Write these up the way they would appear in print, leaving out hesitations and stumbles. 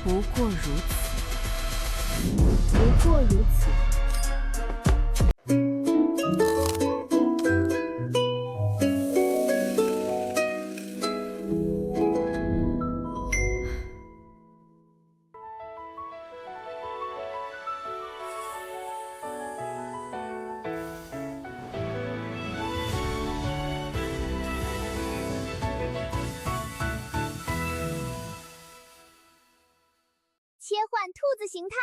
不过如此，不过如此。切换兔子形态。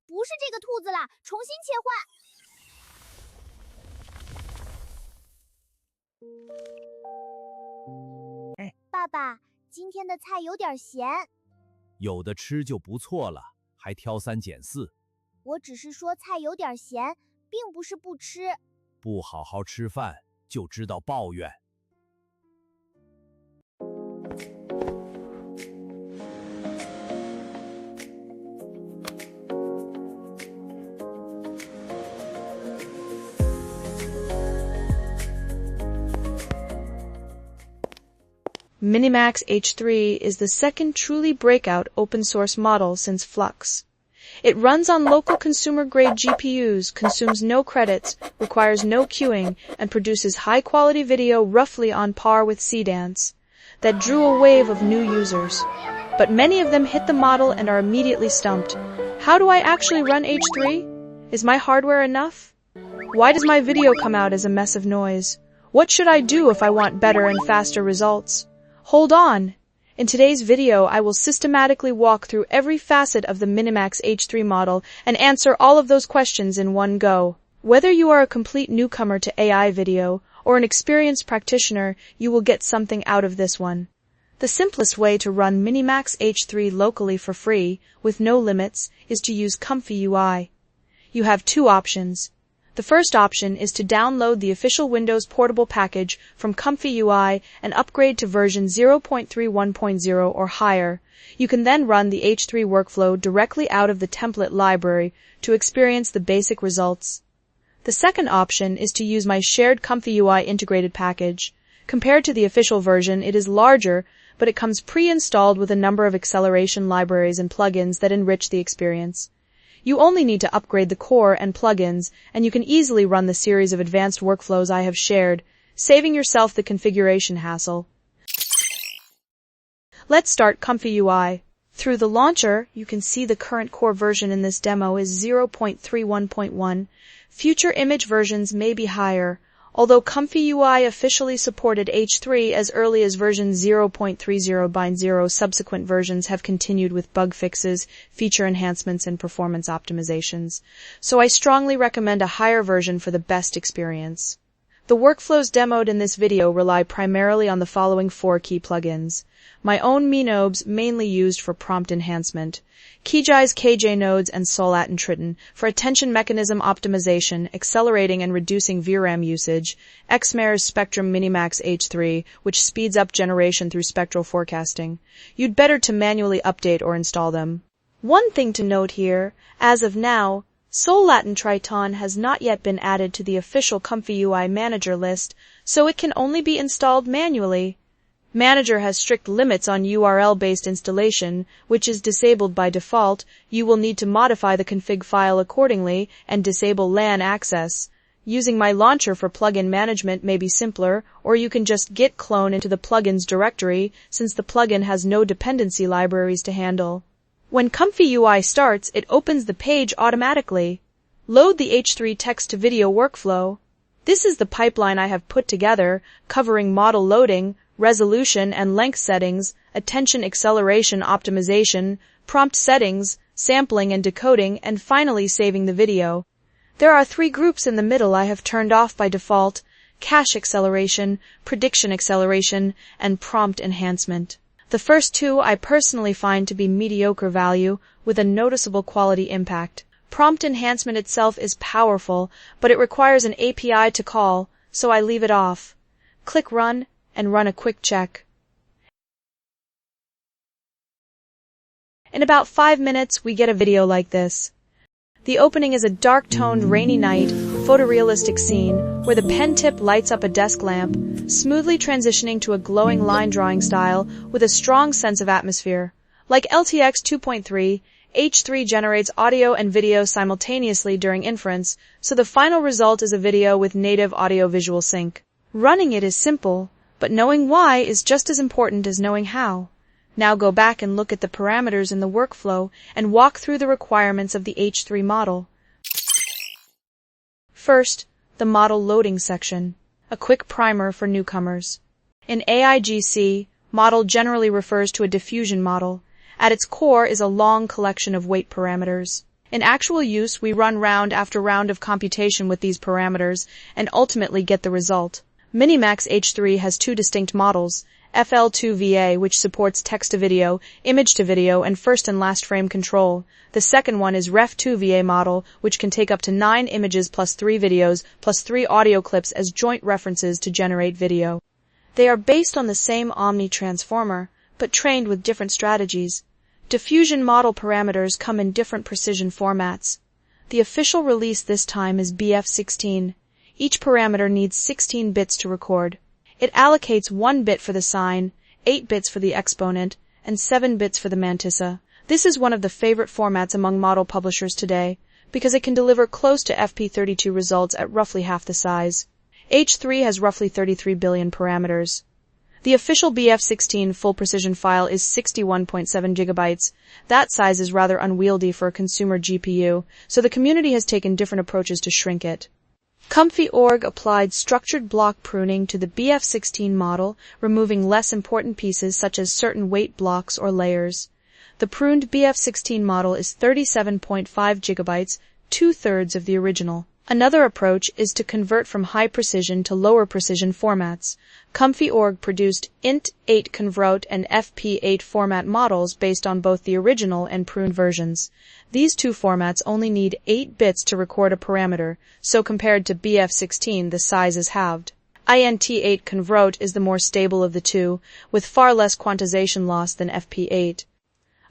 不是这个兔子啦，重新切换。爸爸，今天的菜有点咸。有的吃就不错了，还挑三拣四。我只是说菜有点咸，并不是不吃。不好好吃饭，就知道抱怨。Minimax H3 is the second truly breakout open-source model since Flux. It runs on local consumer-grade GPUs, consumes no credits, requires no queuing, and produces high-quality video roughly on par with SeeDance. That drew a wave of new users. But many of them hit the model and are immediately stumped. How do I actually run H3? Is my hardware enough? Why does my video come out as a mess of noise? What should I do if I want better and faster results? Hold on! In today's video, I will systematically walk through every facet of the Minimax H3 model and answer all of those questions in one go. Whether you are a complete newcomer to AI video or an experienced practitioner, you will get something out of this one. The simplest way to run Minimax H3 locally for free, with no limits, is to use Comfy UI. You have two options. The first option is to download the official Windows portable package from Comfy UI and upgrade to version 0.31.0 or higher. You can then run the H3 workflow directly out of the template library to experience the basic results. The second option is to use my shared Comfy UI integrated package. Compared to the official version, it is larger, but it comes pre-installed with a number of acceleration libraries and plugins that enrich the experience. You only need to upgrade the core and plugins, and you can easily run the series of advanced workflows I have shared, saving yourself the configuration hassle. Let's start Comfy UI. Through the launcher, you can see the current core version in this demo is 0.31.1. Future image versions may be higher, although Comfy UI officially supported H3 as early as version 0.30.0, subsequent versions have continued with bug fixes, feature enhancements, and performance optimizations. So I strongly recommend a higher version for the best experience. The workflows demoed in this video rely primarily on the following 4 key plugins. My own Minobes, mainly used for prompt enhancement. Kijai's KJ nodes and Solat and Triton for attention mechanism optimization, accelerating and reducing VRAM usage. Xmare's Spectrum Minimax H3, which speeds up generation through spectral forecasting. You'd better to manually update or install them. One thing to note here, as of now, Solat and Triton has not yet been added to the official Comfy UI manager list, so it can only be installed manually. Manager has strict limits on URL-based installation, which is disabled by default. You will need to modify the config file accordingly and disable LAN access. Using my launcher for plugin management may be simpler, or you can just git clone into the plugins directory, since the plugin has no dependency libraries to handle. When Comfy UI starts, it opens the page automatically. Load the H3 text-to-video workflow. This is the pipeline I have put together, covering model loading, resolution and length settings, attention acceleration optimization, prompt settings, sampling and decoding, and finally saving the video. There are 3 groups in the middle I have turned off by default: cache acceleration, prediction acceleration, and prompt enhancement. The first 2 I personally find to be mediocre value, with a noticeable quality impact. Prompt enhancement itself is powerful, but it requires an API to call, so I leave it off. Click Run, and run a quick check. In about 5 minutes, we get a video like this. The opening is a dark-toned rainy night, photorealistic scene where the pen tip lights up a desk lamp, smoothly transitioning to a glowing line drawing style with a strong sense of atmosphere. Like LTX 2.3, H3 generates audio and video simultaneously during inference, so the final result is a video with native audio-visual sync. Running it is simple, but knowing why is just as important as knowing how. Now go back and look at the parameters in the workflow and walk through the requirements of the H3 model. First, the model loading section, a quick primer for newcomers. In AIGC, model generally refers to a diffusion model. At its core is a long collection of weight parameters. In actual use, we run round after round of computation with these parameters and ultimately get the result. Minimax H3 has two distinct models, FL2VA, which supports text-to-video, image-to-video, and first and last frame control. The second one is Ref2VA model, which can take up to 9 images plus 3 videos plus 3 audio clips as joint references to generate video. They are based on the same Omni transformer, but trained with different strategies. Diffusion model parameters come in different precision formats. The official release this time is BF16. Each parameter needs 16 bits to record. It allocates 1 bit for the sine, 8 bits for the exponent, and 7 bits for the mantissa. This is one of the favorite formats among model publishers today, because it can deliver close to FP32 results at roughly half the size. H3 has roughly 33 billion parameters. The official BF16 full precision file is 61.7 gigabytes. That size is rather unwieldy for a consumer GPU, so the community has taken different approaches to shrink it. Comfy.org applied structured block pruning to the BF16 model, removing less important pieces such as certain weight blocks or layers. The pruned BF16 model is 37.5 gigabytes, 2/3 of the original. Another approach is to convert from high precision to lower precision formats. Comfy.org produced int8 convert and FP8 format models based on both the original and pruned versions. These two formats only need 8 bits to record a parameter, so compared to BF16 the size is halved. int8 convert is the more stable of the two, with far less quantization loss than FP8.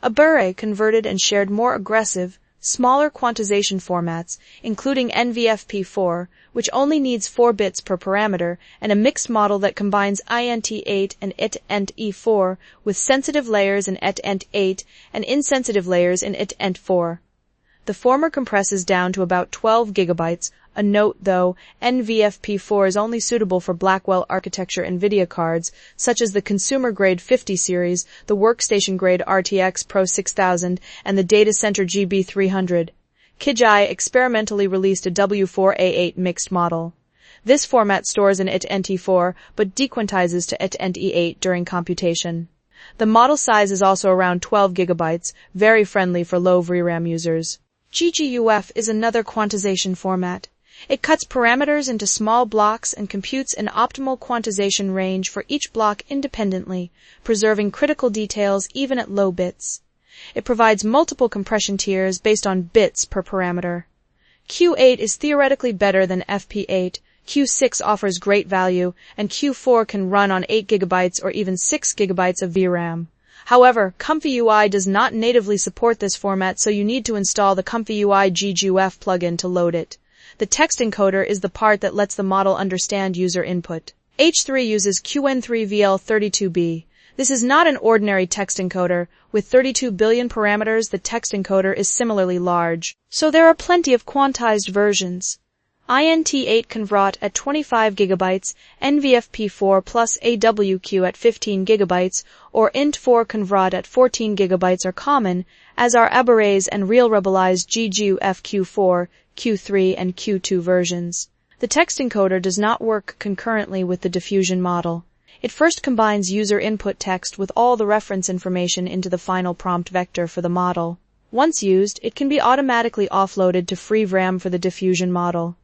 Abure converted and shared more aggressive, smaller quantization formats, including NVFP4, which only needs 4 bits per parameter, and a mixed model that combines int8 and int4 with sensitive layers in int8 and insensitive layers in int4. The former compresses down to about 12 gigabytes. A note, though, NVFP4 is only suitable for Blackwell architecture NVIDIA cards, such as the consumer-grade 50 series, the workstation-grade RTX Pro 6000, and the data center GB300. Kijai experimentally released a W4A8 mixed model. This format stores in int4, but dequantizes to int8 during computation. The model size is also around 12 gigabytes, very friendly for low VRAM users. GGUF is another quantization format. It cuts parameters into small blocks and computes an optimal quantization range for each block independently, preserving critical details even at low bits. It provides multiple compression tiers based on bits per parameter. Q8 is theoretically better than FP8, Q6 offers great value, and Q4 can run on 8 gigabytes or even 6 gigabytes of VRAM. However, ComfyUI does not natively support this format, so you need to install the ComfyUI GGUF plugin to load it. The text encoder is the part that lets the model understand user input. H3 uses QN3VL32B. This is not an ordinary text encoder. With 32 billion parameters, the text encoder is similarly large. So there are plenty of quantized versions. int8 convert at 25 gigabytes, NVFP4 plus AWQ at 15 gigabytes, or int4 convert at 14 gigabytes are common, as are Abure's and RealRebelized GGUF-Q4, Q3, and Q2 versions. The text encoder does not work concurrently with the diffusion model. It first combines user input text with all the reference information into the final prompt vector for the model. Once used, it can be automatically offloaded to free VRAM for the diffusion model.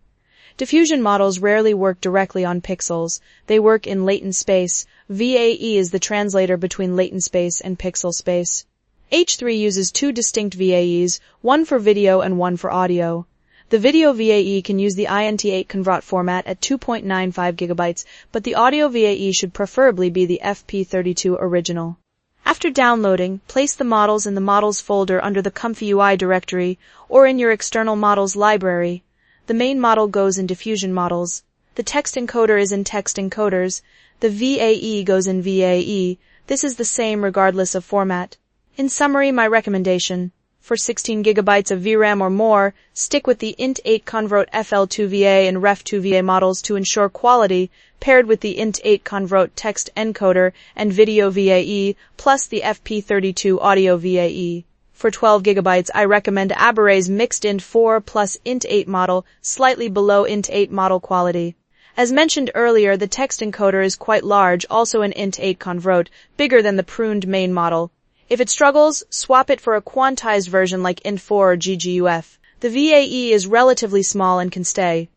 Diffusion models rarely work directly on pixels. They work in latent space. VAE is the translator between latent space and pixel space. H3 uses two distinct VAEs, one for video and one for audio. The video VAE can use the int8 convert format at 2.95 gigabytes, but the audio VAE should preferably be the FP32 original. After downloading, place the models in the models folder under the ComfyUI directory or in your external models library. The main model goes in diffusion models. The text encoder is in text encoders. The VAE goes in VAE. This is the same regardless of format. In summary, my recommendation: for 16 GB of VRAM or more, stick with the int8 convert FL2VA and Ref2VA models to ensure quality, paired with the int8 convert text encoder and video VAE, plus the FP32 audio VAE. For 12 GB, I recommend Aberray's mixed int4 plus int8 model, slightly below int8 model quality. As mentioned earlier, the text encoder is quite large, also an int8 convert, bigger than the pruned main model. If it struggles, swap it for a quantized version like int4 or GGUF. The VAE is relatively small and can stay.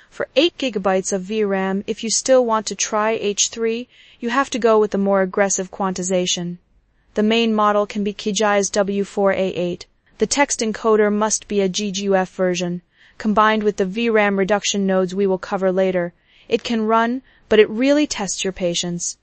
For 8 GB of VRAM, if you still want to try H3, you have to go with the more aggressive quantization. The main model can be Kijai's W4A8. The text encoder must be a GGUF version, combined with the VRAM reduction nodes we will cover later. It can run, but it really tests your patience.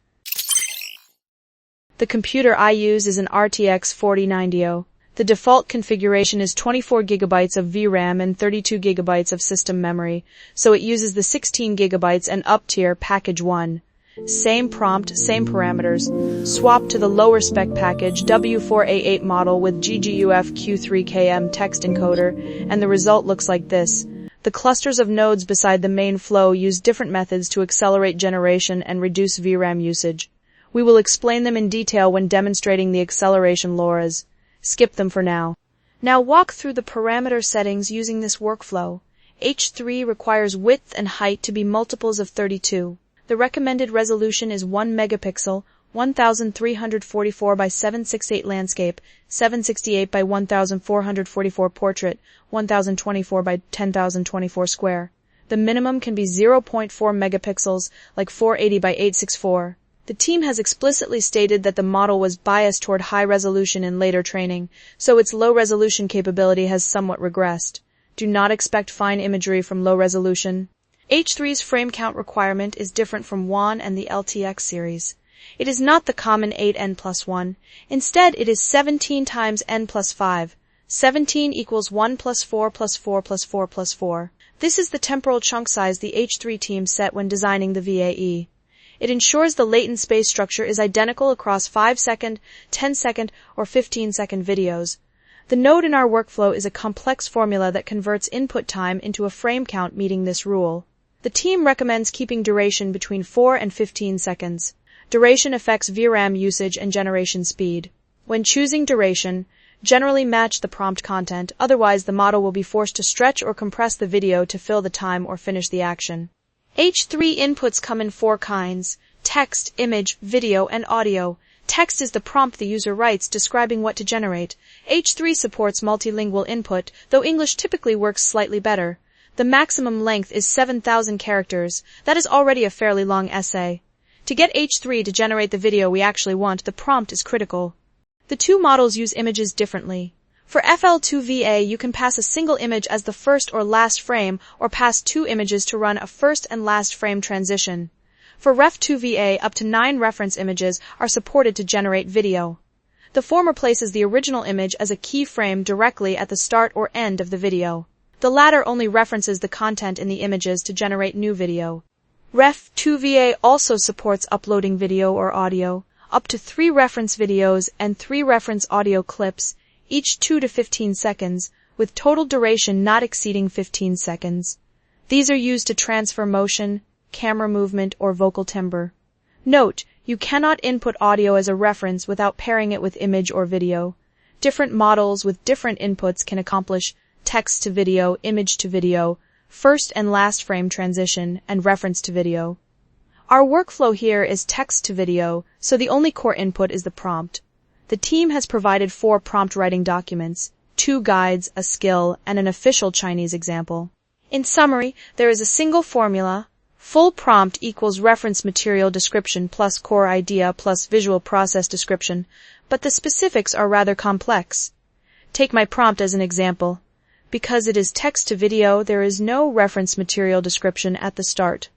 The computer I use is an RTX 4090. The default configuration is 24 GB of VRAM and 32 GB of system memory, so it uses the 16 GB and up tier package 1. Same prompt, same parameters. Swap to the lower spec package W4A8 model with GGUF Q3KM text encoder, and the result looks like this. The clusters of nodes beside the main flow use different methods to accelerate generation and reduce VRAM usage. We will explain them in detail when demonstrating the acceleration LoRa's. Skip them for now. Now walk through the parameter settings using this workflow. H3 requires width and height to be multiples of 32. The recommended resolution is 1 megapixel, 1344 by 768 landscape, 768 by 1444 portrait, 1024 by 10024 square. The minimum can be 0.4 megapixels, like 480 by 864. The team has explicitly stated that the model was biased toward high resolution in later training, so its low resolution capability has somewhat regressed. Do not expect fine imagery from low resolution. H3's frame count requirement is different from WAN and the LTX series. It is not the common 8n plus 1. Instead, it is 17 times n plus 5. 17 equals 1 plus 4 plus 4 plus 4 plus 4. This is the temporal chunk size the H3 team set when designing the VAE. It ensures the latent space structure is identical across 5-second, 10-second, or 15-second videos. The node in our workflow is a complex formula that converts input time into a frame count meeting this rule. The team recommends keeping duration between 4 and 15 seconds. Duration affects VRAM usage and generation speed. When choosing duration, generally match the prompt content, otherwise the model will be forced to stretch or compress the video to fill the time or finish the action. H3 inputs come in 4 kinds: text, image, video, and audio. Text is the prompt the user writes describing what to generate. H3 supports multilingual input, though English typically works slightly better. The maximum length is 7,000 characters. That is already a fairly long essay. To get H3 to generate the video we actually want, the prompt is critical. The two models use images differently. For FL2VA, you can pass a single image as the first or last frame, or pass 2 images to run a first and last frame transition. For Ref2VA, up to 9 reference images are supported to generate video. The former places the original image as a keyframe directly at the start or end of the video. The latter only references the content in the images to generate new video. Ref2VA also supports uploading video or audio, up to 3 reference videos and 3 reference audio clips, each 2 to 15 seconds, with total duration not exceeding 15 seconds. These are used to transfer motion, camera movement, or vocal timbre. Note, you cannot input audio as a reference without pairing it with image or video. Different models with different inputs can accomplish text to video, image to video, first and last frame transition, and reference to video. Our workflow here is text to video, so the only core input is the prompt. The team has provided 4 prompt writing documents, 2 guides, a skill, and an official Chinese example. In summary, there is a single formula: full prompt equals reference material description plus core idea plus visual process description, but the specifics are rather complex. Take my prompt as an example. Because it is text to video, there is no reference material description at the start.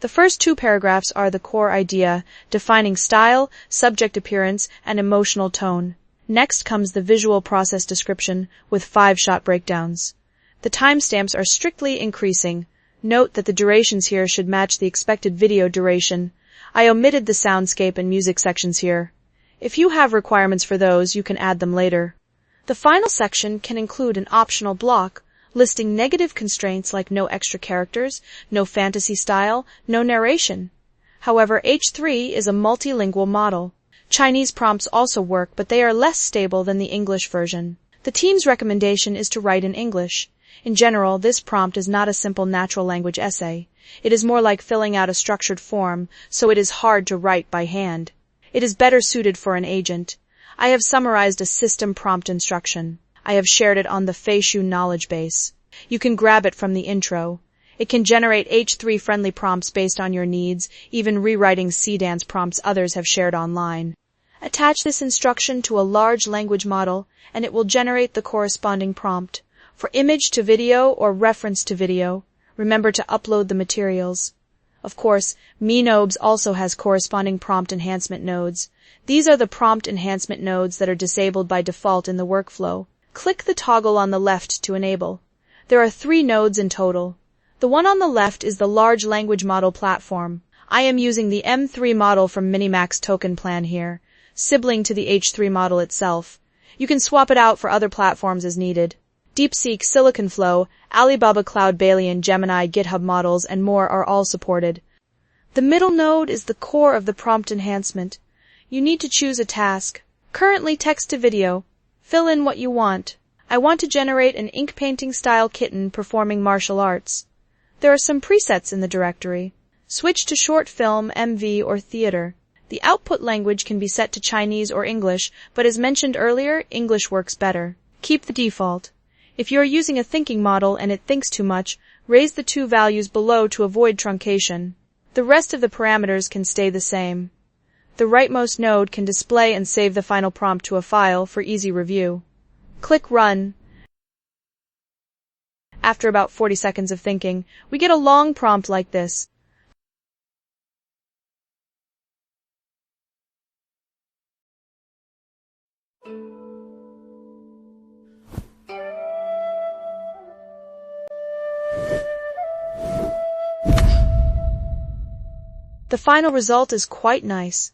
The first 2 paragraphs are the core idea, defining style, subject appearance, and emotional tone. Next comes the visual process description with 5-shot breakdowns. The timestamps are strictly increasing. Note that the durations here should match the expected video duration. I omitted the soundscape and music sections here. If you have requirements for those, you can add them later. The final section can include an optional block listing negative constraints like no extra characters, no fantasy style, no narration. However, H3 is a multilingual model. Chinese prompts also work, but they are less stable than the English version. The team's recommendation is to write in English. In general, this prompt is not a simple natural language essay. It is more like filling out a structured form, so it is hard to write by hand. It is better suited for an agent. I have summarized a system prompt instruction. I have shared it on the Feishu knowledge base. You can grab it from the intro. It can generate H3-friendly prompts based on your needs, even rewriting SeeDance prompts others have shared online. Attach this instruction to a large language model, and it will generate the corresponding prompt. For image to video or reference to video, remember to upload the materials. Of course, Minimax also has corresponding prompt enhancement nodes. These are the prompt enhancement nodes that are disabled by default in the workflow. Click the toggle on the left to enable. There are 3 nodes in total. The one on the left is the large language model platform. I am using the M3 model from Minimax token plan here, sibling to the H3 model itself. You can swap it out for other platforms as needed. DeepSeek, SiliconFlow, Alibaba Cloud, Balian, Gemini, GitHub models, and more are all supported. The middle node is the core of the prompt enhancement. You need to choose a task. Currently text to video. Fill in what you want. I want to generate an ink painting style kitten performing martial arts. There are some presets in the directory. Switch to short film, MV, or theater. The output language can be set to Chinese or English, but as mentioned earlier, English works better. Keep the default. If you are using a thinking model and it thinks too much, raise the 2 values below to avoid truncation. The rest of the parameters can stay the same. The rightmost node can display and save the final prompt to a file for easy review. Click Run. After about 40 seconds of thinking, we get a long prompt like this. The final result is quite nice.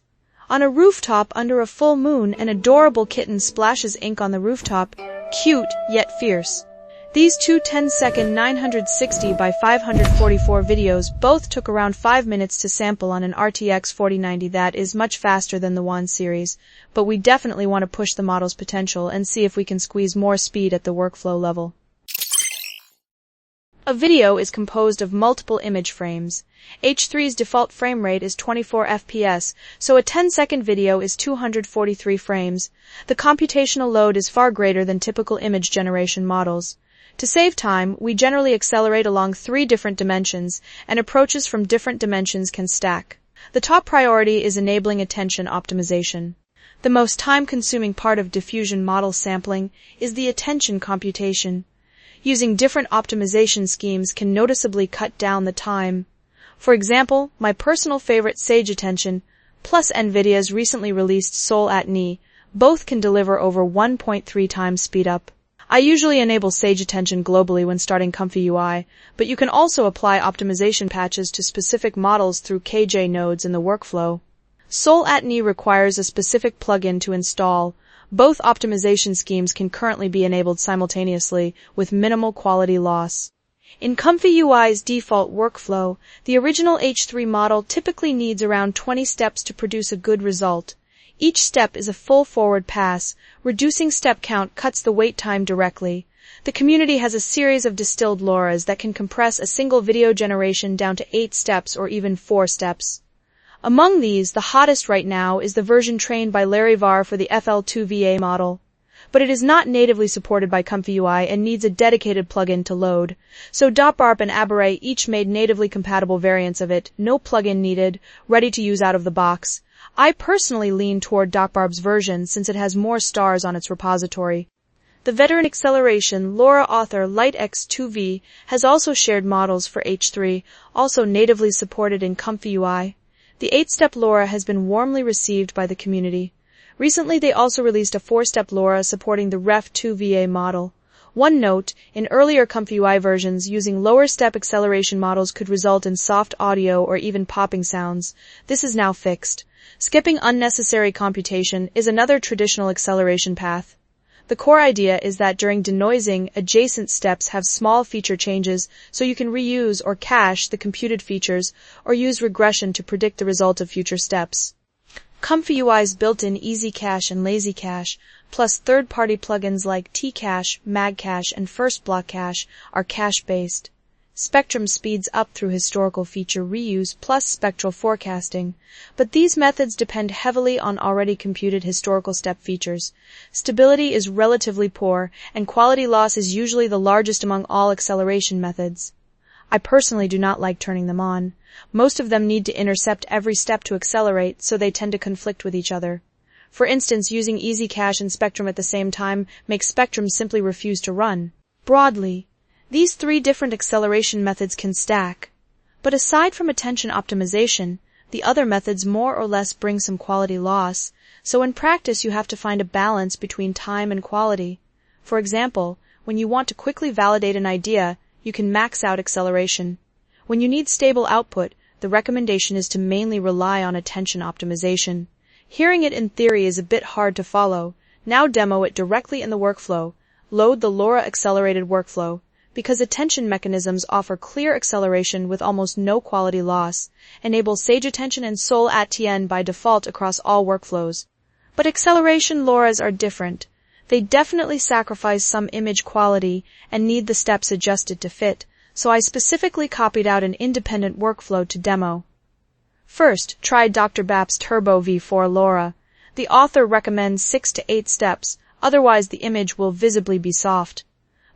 On a rooftop under a full moon, an adorable kitten splashes ink on the rooftop. Cute, yet fierce. These 2 10-second 960 by 544 videos both took around 5 minutes to sample on an RTX 4090. That is much faster than the One series, but we definitely want to push the model's potential and see if we can squeeze more speed at the workflow level. A video is composed of multiple image frames. H3's default frame rate is 24 FPS, so a 10-second video is 243 frames. The computational load is far greater than typical image generation models. To save time, we generally accelerate along 3 different dimensions, and approaches from different dimensions can stack. The top priority is enabling attention optimization. The most time-consuming part of diffusion model sampling is the attention computation. Using different optimization schemes can noticeably cut down the time. For example, my personal favorite Sage Attention, plus NVIDIA's recently released Sol at Ni, both can deliver over 1.3 times speed up. I usually enable Sage Attention globally when starting Comfy UI, but you can also apply optimization patches to specific models through KJ nodes in the workflow. Sol at Ni requires a specific plugin to install. Both optimization schemes can currently be enabled simultaneously with minimal quality loss. In Comfy UI's default workflow, the original H3 model typically needs around 20 steps to produce a good result. Each step is a full forward pass. Reducing step count cuts the wait time directly. The community has a series of distilled LoRa's that can compress a single video generation down to 8 steps or even 4 steps. Among these, the hottest right now is the version trained by Larry Var for the FL2VA model. But it is not natively supported by Comfy UI and needs a dedicated plugin to load. So DotBarb and Aberray each made natively compatible variants of it, no plugin needed, ready to use out of the box. I personally lean toward DotBarb's version since it has more stars on its repository. The veteran acceleration LoRa author LightX2V has also shared models for H3, also natively supported in Comfy UI. The 8-step LoRa has been warmly received by the community. Recently, they also released a 4-step LoRa supporting the Ref2VA model. One note, in earlier ComfyUI versions, using lower step acceleration models could result in soft audio or even popping sounds. This is now fixed. Skipping unnecessary computation is another traditional acceleration path. The core idea is that during denoising, adjacent steps have small feature changes, so you can reuse or cache the computed features or use regression to predict the result of future steps. ComfyUI's built-in Easy Cache and Lazy Cache, plus third-party plugins like Tcache, MagCache, and FirstBlock Cache are cache-based. Spectrum speeds up through historical feature reuse plus spectral forecasting, but these methods depend heavily on already computed historical step features. Stability is relatively poor, and quality loss is usually the largest among all acceleration methods. I personally do not like turning them on. Most of them need to intercept every step to accelerate, so they tend to conflict with each other. For instance, using Easy Cache and Spectrum at the same time makes Spectrum simply refuse to run. Broadly, these three different acceleration methods can stack. But aside from attention optimization, the other methods more or less bring some quality loss, so in practice you have to find a balance between time and quality. For example, when you want to quickly validate an idea, you can max out acceleration. When you need stable output, the recommendation is to mainly rely on attention optimization. Hearing it in theory is a bit hard to follow. Now demo it directly in the workflow. Load the LoRa accelerated workflow. Because attention mechanisms offer clear acceleration with almost no quality loss, enable Sage Attention and Sol at by default across all workflows. But acceleration LoRa's are different. They definitely sacrifice some image quality and need the steps adjusted to fit, so I specifically copied out an independent workflow to demo. First, try Dr. Bapp's Turbo V4 LoRa. The author recommends 6 to 8 steps, otherwise the image will visibly be soft.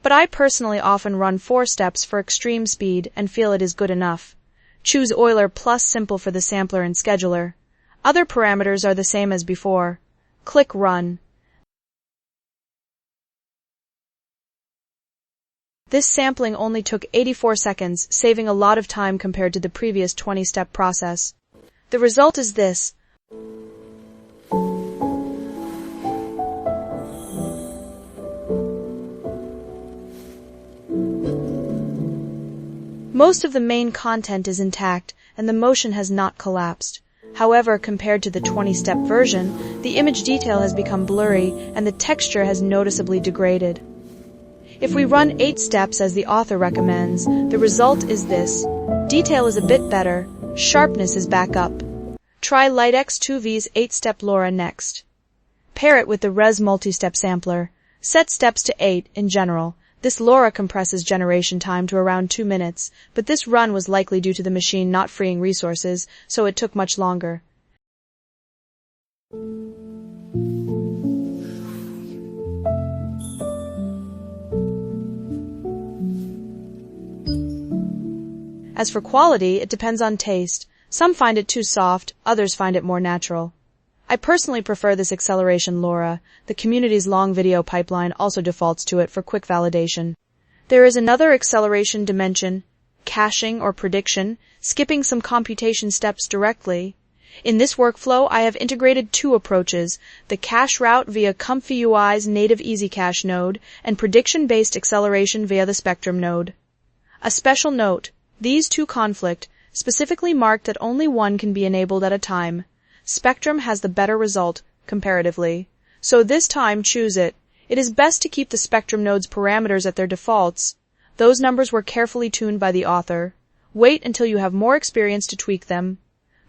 But I personally often run 4 steps for extreme speed and feel it is good enough. Choose Euler plus Simple for the sampler and scheduler. Other parameters are the same as before. Click Run. This sampling only took 84 seconds, saving a lot of time compared to the previous 20-step process. The result is this. Most of the main content is intact, and the motion has not collapsed. However, compared to the 20-step version, the image detail has become blurry, and the texture has noticeably degraded. If we run 8 steps as the author recommends, the result is this. Detail is a bit better, sharpness is back up. Try LightX2V's 8-step LoRa next. Pair it with the Res multi-step sampler. Set steps to 8 in general. This LoRa compresses generation time to around 2 minutes, but this run was likely due to the machine not freeing resources, so it took much longer. As for quality, it depends on taste. Some find it too soft, others find it more natural. I personally prefer this acceleration LoRa. The community's long video pipeline also defaults to it for quick validation. There is another acceleration dimension, caching or prediction, skipping some computation steps directly. In this workflow, I have integrated 2 approaches, the cache route via ComfyUI's native Easy Cache node and prediction-based acceleration via the Spectrum node. A special note, these 2 conflict, specifically marked that only one can be enabled at a time. Spectrum has the better result, comparatively. So this time, choose it. It is best to keep the Spectrum node's parameters at their defaults. Those numbers were carefully tuned by the author. Wait until you have more experience to tweak them.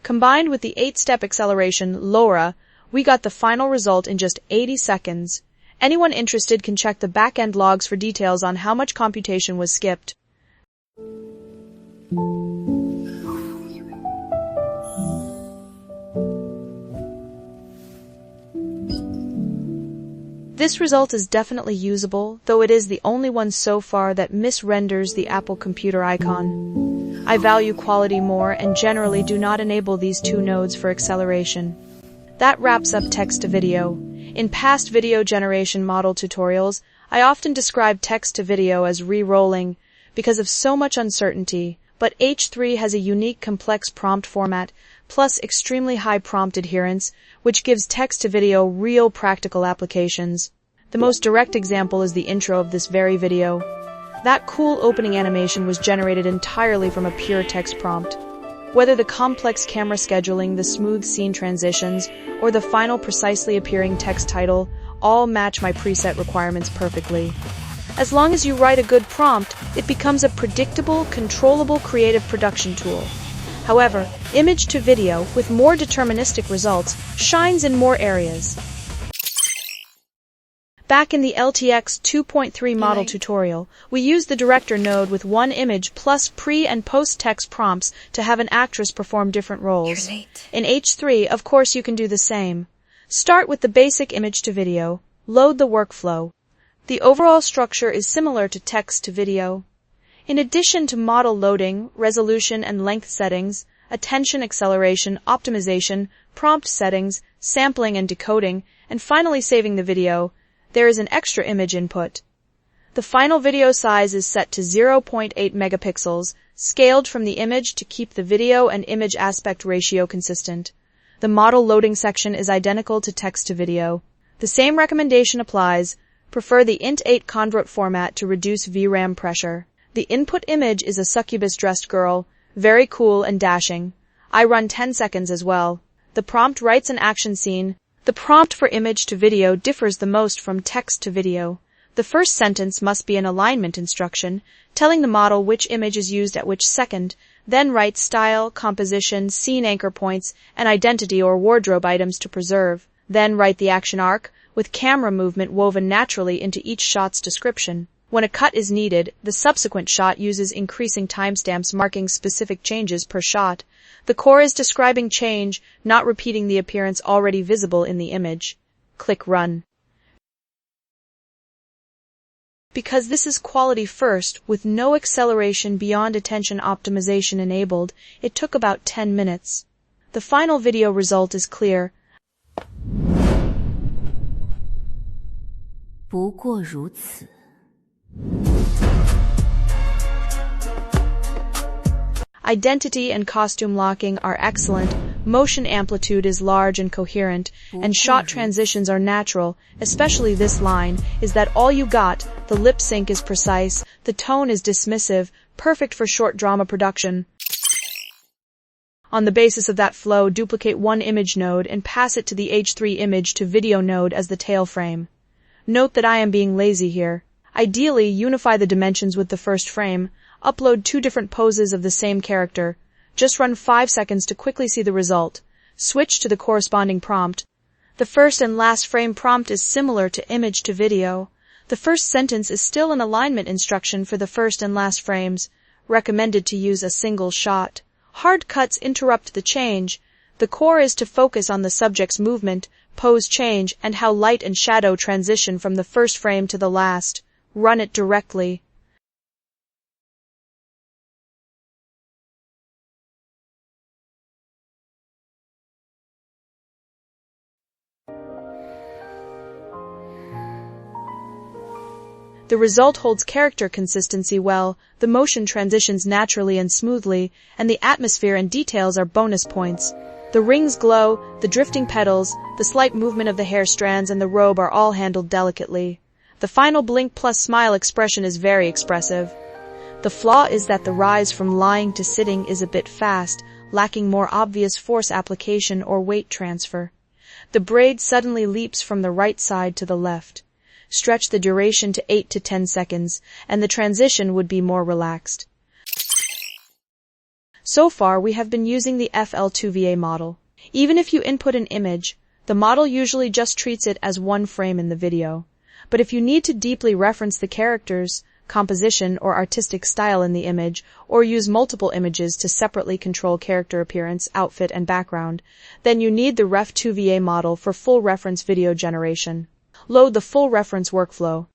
Combined with the 8-step acceleration, LoRa, we got the final result in just 80 seconds. Anyone interested can check the back-end logs for details on how much computation was skipped. This result is definitely usable, though it is the only one so far that misrenders the Apple computer icon. I value quality more and generally do not enable these 2 nodes for acceleration. That wraps up text to video. In past video generation model tutorials, I often describe text to video as re-rolling because of so much uncertainty, but H3 has a unique complex prompt format plus extremely high prompt adherence, which gives text to video real practical applications. The most direct example is the intro of this very video. That cool opening animation was generated entirely from a pure text prompt. Whether the complex camera scheduling, the smooth scene transitions, or the final precisely appearing text title, all match my preset requirements perfectly. As long as you write a good prompt, it becomes a predictable, controllable creative production tool. However, image to video, with more deterministic results, shines in more areas. Back in the LTX 2.3 model tutorial, we used the director node with one image plus pre- and post-text prompts to have an actress perform different roles. In H3, of course, you can do the same. Start with the basic image to video, load the workflow. The overall structure is similar to text to video. In addition to model loading, resolution and length settings, attention acceleration, optimization, prompt settings, sampling and decoding, and finally saving the video, there is an extra image input. The final video size is set to 0.8 megapixels, scaled from the image to keep the video and image aspect ratio consistent. The model loading section is identical to text to video. The same recommendation applies. Prefer the int8 convert format to reduce VRAM pressure. The input image is a succubus-dressed girl, very cool and dashing. I run 10 seconds as well. The prompt writes an action scene. The prompt for image to video differs the most from text to video. The first sentence must be an alignment instruction, telling the model which image is used at which second, then write style, composition, scene anchor points, and identity or wardrobe items to preserve. Then write the action arc, with camera movement woven naturally into each shot's description. When a cut is needed, the subsequent shot uses increasing timestamps marking specific changes per shot. The core is describing change, not repeating the appearance already visible in the image. Click Run. Because this is quality first, with no acceleration beyond attention optimization enabled, it took about 10 minutes. The final video result is clear. 不过如此。 Identity and costume locking are excellent, motion amplitude is large and coherent, and shot transitions are natural, especially this line, is that all you got, the lip sync is precise, the tone is dismissive, perfect for short drama production. On the basis of that flow, duplicate one image node and pass it to the H3 image to video node as the tail frame. Note that I am being lazy here. Ideally, unify the dimensions with the first frame. Upload two different poses of the same character. Just run 5 seconds to quickly see the result. Switch to the corresponding prompt. The first and last frame prompt is similar to image to video. The first sentence is still an alignment instruction for the first and last frames. Recommended to use a single shot. Hard cuts interrupt the change. The core is to focus on the subject's movement, pose change, and how light and shadow transition from the first frame to the last. Run it directly. The result holds character consistency well, the motion transitions naturally and smoothly, and the atmosphere and details are bonus points. The rings glow, the drifting petals, the slight movement of the hair strands and the robe are all handled delicately. The final blink plus smile expression is very expressive. The flaw is that the rise from lying to sitting is a bit fast, lacking more obvious force application or weight transfer. The braid suddenly leaps from the right side to the left. Stretch the duration to 8 to 10 seconds, and the transition would be more relaxed. So far, we have been using the FL2VA model. Even if you input an image, the model usually just treats it as one frame in the video. But if you need to deeply reference the characters, composition, or artistic style in the image, or use multiple images to separately control character appearance, outfit, and background, then you need the Ref2VA model for full reference video generation. Load the full reference workflow.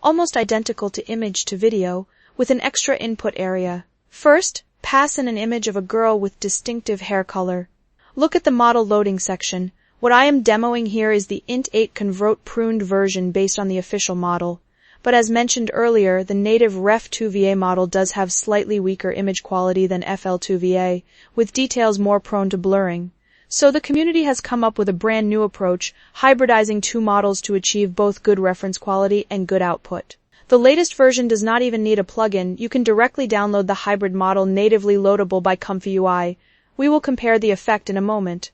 Almost identical to image to video, with an extra input area. First, pass in an image of a girl with distinctive hair color. Look at the model loading section. What I am demoing here is the int8 convert pruned version based on the official model. But as mentioned earlier, the native Ref2VA model does have slightly weaker image quality than FL2VA, with details more prone to blurring. So the community has come up with a brand new approach, hybridizing two models to achieve both good reference quality and good output. The latest version does not even need a plugin. You can directly download the hybrid model natively loadable by Comfy UI. We will compare the effect in a moment.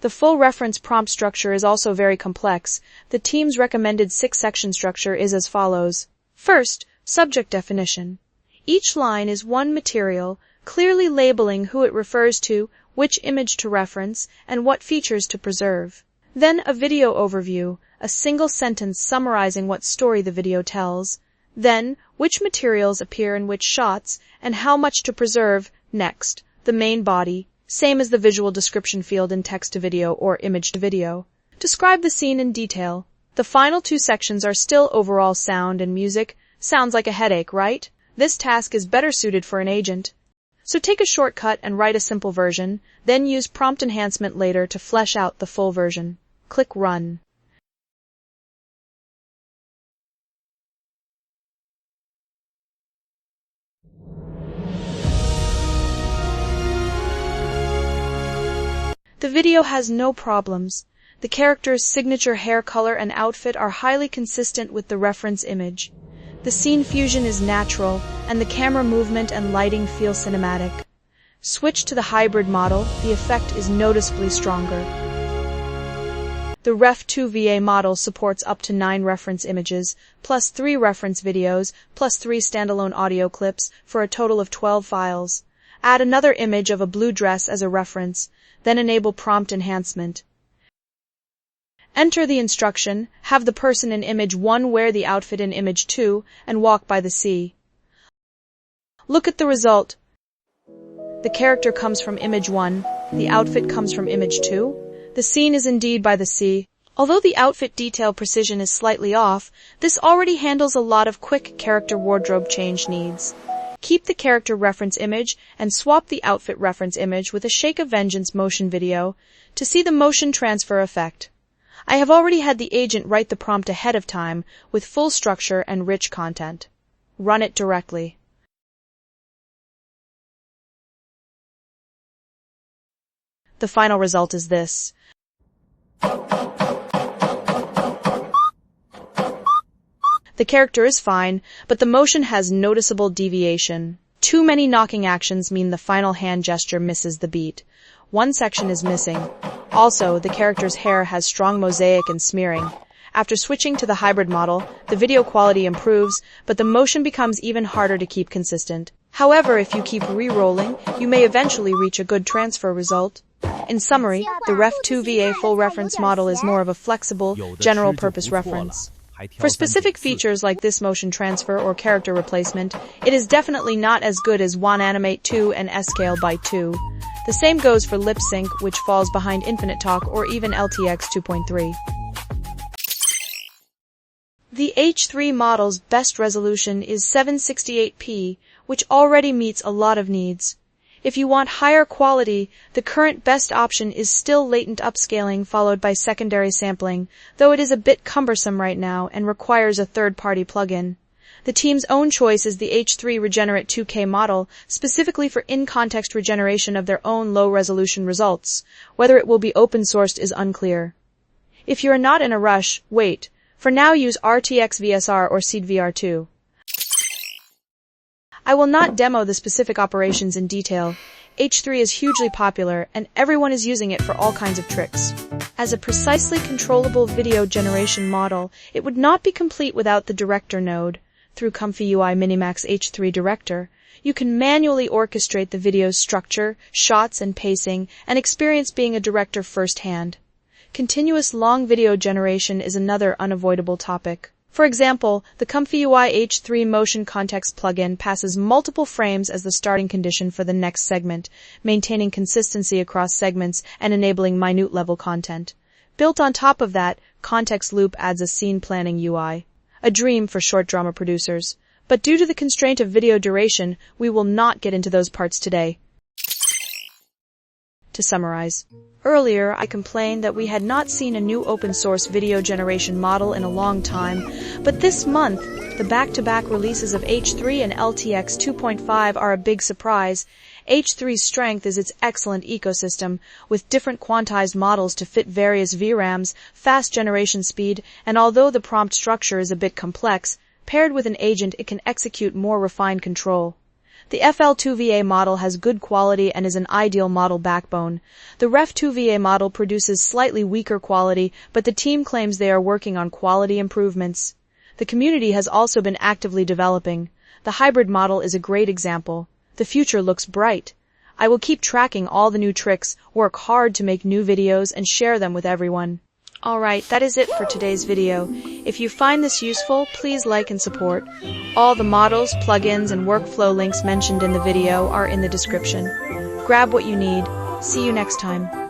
The full reference prompt structure is also very complex. The team's recommended 6-section structure is as follows. First, subject definition. Each line is one material, clearly labeling who it refers to, which image to reference, and what features to preserve. Then a video overview, a single sentence summarizing what story the video tells. Then, which materials appear in which shots, and how much to preserve. Next, the main body, same as the visual description field in text to video or image to video. Describe the scene in detail. The final 2 sections are still overall sound and music. Sounds like a headache, right? This task is better suited for an agent. So take a shortcut and write a simple version, then use prompt enhancement later to flesh out the full version. Click Run. The video has no problems. The character's signature hair color and outfit are highly consistent with the reference image. The scene fusion is natural, and the camera movement and lighting feel cinematic. Switch to the hybrid model, the effect is noticeably stronger. The Ref 2 VA model supports up to 9 reference images, plus 3 reference videos, plus 3 standalone audio clips, for a total of 12 files. Add another image of a blue dress as a reference, then enable prompt enhancement. Enter the instruction, have the person in image 1 wear the outfit in image 2, and walk by the sea. Look at the result. The character comes from image 1, the outfit comes from image 2. The scene is indeed by the sea. Although the outfit detail precision is slightly off, this already handles a lot of quick character wardrobe change needs. Keep the character reference image and swap the outfit reference image with a Shake of Vengeance motion video to see the motion transfer effect. I have already had the agent write the prompt ahead of time with full structure and rich content. Run it directly. The final result is this. The character is fine, but the motion has noticeable deviation. Too many knocking actions mean the final hand gesture misses the beat. One section is missing. Also, the character's hair has strong mosaic and smearing. After switching to the hybrid model, the video quality improves, but the motion becomes even harder to keep consistent. However, if you keep re-rolling, you may eventually reach a good transfer result. In summary, the Ref 2 VA full reference model is more of a flexible, general-purpose reference. For specific features like this motion transfer or character replacement, it is definitely not as good as OneAnimate 2 and S-Scale by 2. The same goes for lip sync, which falls behind Infinite Talk or even LTX 2.3. The H3 model's best resolution is 768p, which already meets a lot of needs. If you want higher quality, the current best option is still latent upscaling followed by secondary sampling, though it is a bit cumbersome right now and requires a third-party plugin. The team's own choice is the H3 Regenerate 2K model, specifically for in-context regeneration of their own low-resolution results. Whether it will be open-sourced is unclear. If you are not in a rush, wait. For now, use RTX VSR or SeeDVR2. I will not demo the specific operations in detail. H3 is hugely popular, and everyone is using it for all kinds of tricks. As a precisely controllable video generation model, it would not be complete without the Director node. Through Comfy UI Minimax H3 Director, you can manually orchestrate the video's structure, shots, and pacing, and experience being a director firsthand. Continuous long video generation is another unavoidable topic. For example, the Comfy UI H3 Motion Context plugin passes multiple frames as the starting condition for the next segment, maintaining consistency across segments and enabling minute-level content. Built on top of that, Context Loop adds a scene planning UI. A dream for short drama producers. But due to the constraint of video duration, we will not get into those parts today. To summarize, earlier I complained that we had not seen a new open-source video generation model in a long time, but this month, the back-to-back releases of H3 and LTX 2.5 are a big surprise. H3's strength is its excellent ecosystem, with different quantized models to fit various VRAMs, fast generation speed, and although the prompt structure is a bit complex, paired with an agent it can execute more refined control. The FL2VA model has good quality and is an ideal model backbone. The Ref2VA model produces slightly weaker quality, but the team claims they are working on quality improvements. The community has also been actively developing. The hybrid model is a great example. The future looks bright. I will keep tracking all the new tricks, work hard to make new videos, and share them with everyone. Alright, that is it for today's video. If you find this useful, please like and support. All the models, plugins, and workflow links mentioned in the video are in the description. Grab what you need. See you next time.